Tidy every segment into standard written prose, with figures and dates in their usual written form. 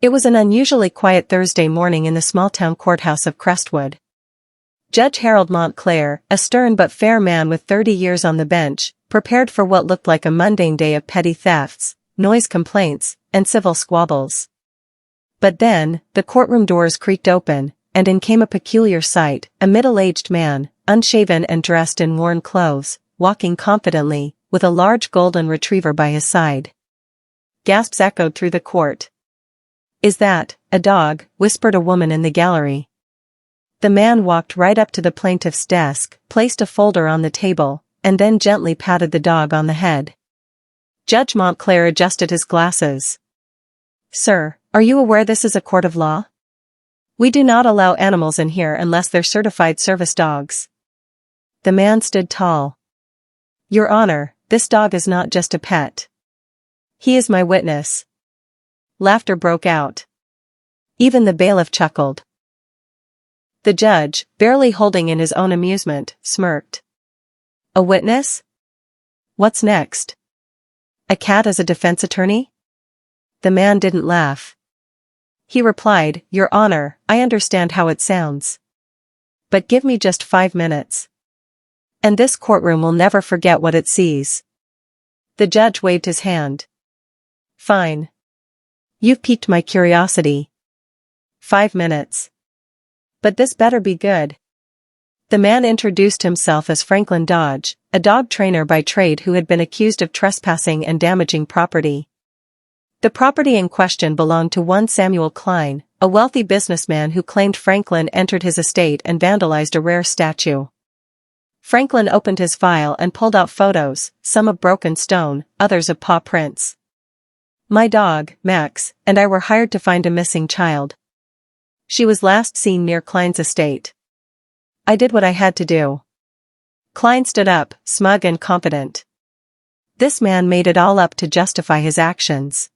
It was an unusually quiet Thursday morning in the small-town courthouse of Crestwood. Judge Harold Montclair, a stern but fair man with 30 years on the bench, prepared for what looked like a mundane day of petty thefts, noise complaints, and civil squabbles. But then, the courtroom doors creaked open, and in came a peculiar sight, a middle-aged man, unshaven and dressed in worn clothes, walking confidently, with a large golden retriever by his side. Gasps echoed through the court. "Is that a dog?" whispered a woman in the gallery. The man walked right up to the plaintiff's desk, placed a folder on the table, and then gently patted the dog on the head. Judge Montclair adjusted his glasses. "Sir, are you aware this is a court of law? We do not allow animals in here unless they're certified service dogs." The man stood tall. "Your Honor, this dog is not just a pet. He is my witness." Laughter broke out. Even the bailiff chuckled. The judge, barely holding in his own amusement, smirked. "A witness? What's next? A cat as a defense attorney?" The man didn't laugh. He replied, "Your Honor, I understand how it sounds. But give me just 5 minutes. And this courtroom will never forget what it sees." The judge waved his hand. "Fine. You've piqued my curiosity. 5 minutes. But this better be good." The man introduced himself as Franklin Dodge, a dog trainer by trade who had been accused of trespassing and damaging property. The property in question belonged to one Samuel Klein, a wealthy businessman who claimed Franklin entered his estate and vandalized a rare statue. Franklin opened his file and pulled out photos, some of broken stone, others of paw prints. "My dog, Max, and I were hired to find a missing child. She was last seen near Klein's estate. I did what I had to do." Klein stood up, smug and confident. This man made it all up to justify his actions.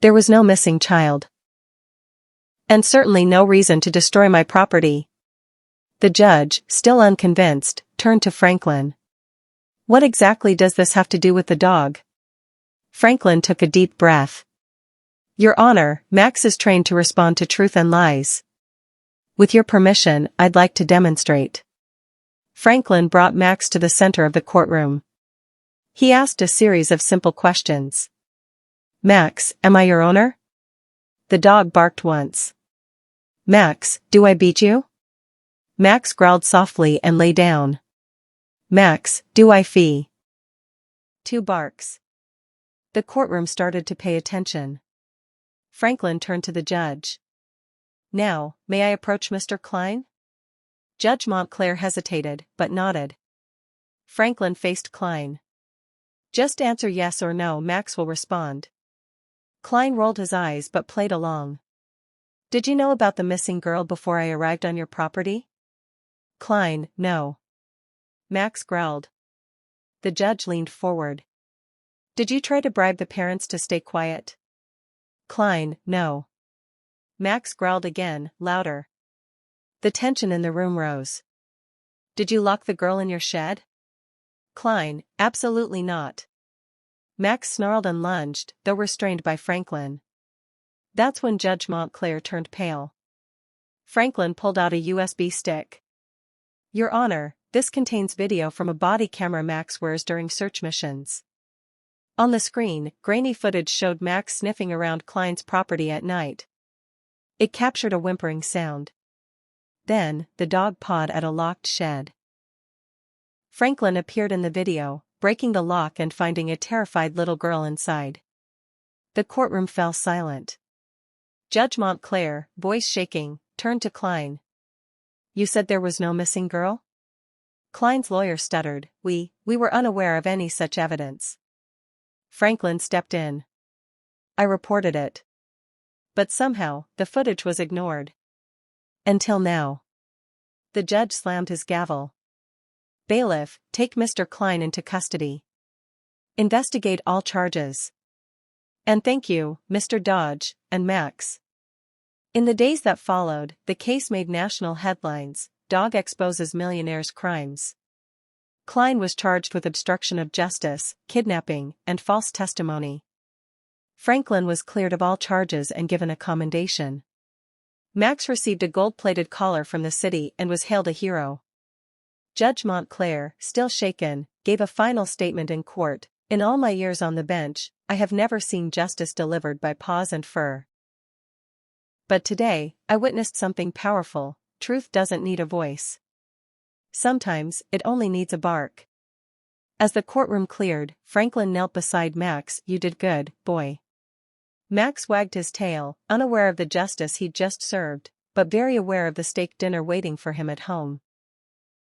There was no missing child. And certainly no reason to destroy my property. The judge, still unconvinced, turned to Franklin. "What exactly does this have to do with the dog?" Franklin took a deep breath. "Your Honor, Max is trained to respond to truth and lies. With your permission, I'd like to demonstrate." Franklin brought Max to the center of the courtroom. He asked a series of simple questions. "Max, am I your owner?" The dog barked once. "Max, do I beat you?" Max growled softly and lay down. "Max, do I fee?" 2 barks. The courtroom started to pay attention. Franklin turned to the judge. "Now, may I approach Mr. Klein?" Judge Montclair hesitated, but nodded. Franklin faced Klein. "Just answer yes or no, Max will respond." Klein rolled his eyes but played along. "Did you know about the missing girl before I arrived on your property?" Klein, "No." Max growled. The judge leaned forward. "Did you try to bribe the parents to stay quiet?" Klein, "No." Max growled again, louder. The tension in the room rose. "Did you lock the girl in your shed?" Klein, "Absolutely not." Max snarled and lunged, though restrained by Franklin. That's when Judge Montclair turned pale. Franklin pulled out a USB stick. "Your Honor, this contains video from a body camera Max wears during search missions." On the screen, grainy footage showed Max sniffing around Klein's property at night. It captured a whimpering sound. Then, the dog pawed at a locked shed. Franklin appeared in the video, breaking the lock and finding a terrified little girl inside. The courtroom fell silent. Judge Montclair, voice shaking, turned to Klein. "You said there was no missing girl?" Klein's lawyer stuttered, We were unaware of any such evidence." Franklin stepped in. "I reported it. But somehow, the footage was ignored. Until now." The judge slammed his gavel. "Bailiff, take Mr. Klein into custody. Investigate all charges. And thank you, Mr. Dodge, and Max." In the days that followed, the case made national headlines. Dog exposes millionaire's crimes. Klein was charged with obstruction of justice, kidnapping, and false testimony. Franklin was cleared of all charges and given a commendation. Max received a gold-plated collar from the city and was hailed a hero. Judge Montclair, still shaken, gave a final statement in court. In all my years on the bench, I have never seen justice delivered by paws and fur. But today, I witnessed something powerful. Truth doesn't need a voice. Sometimes, it only needs a bark. As the courtroom cleared, Franklin knelt beside Max. You did good, boy. Max wagged his tail, unaware of the justice he'd just served, but very aware of the steak dinner waiting for him at home.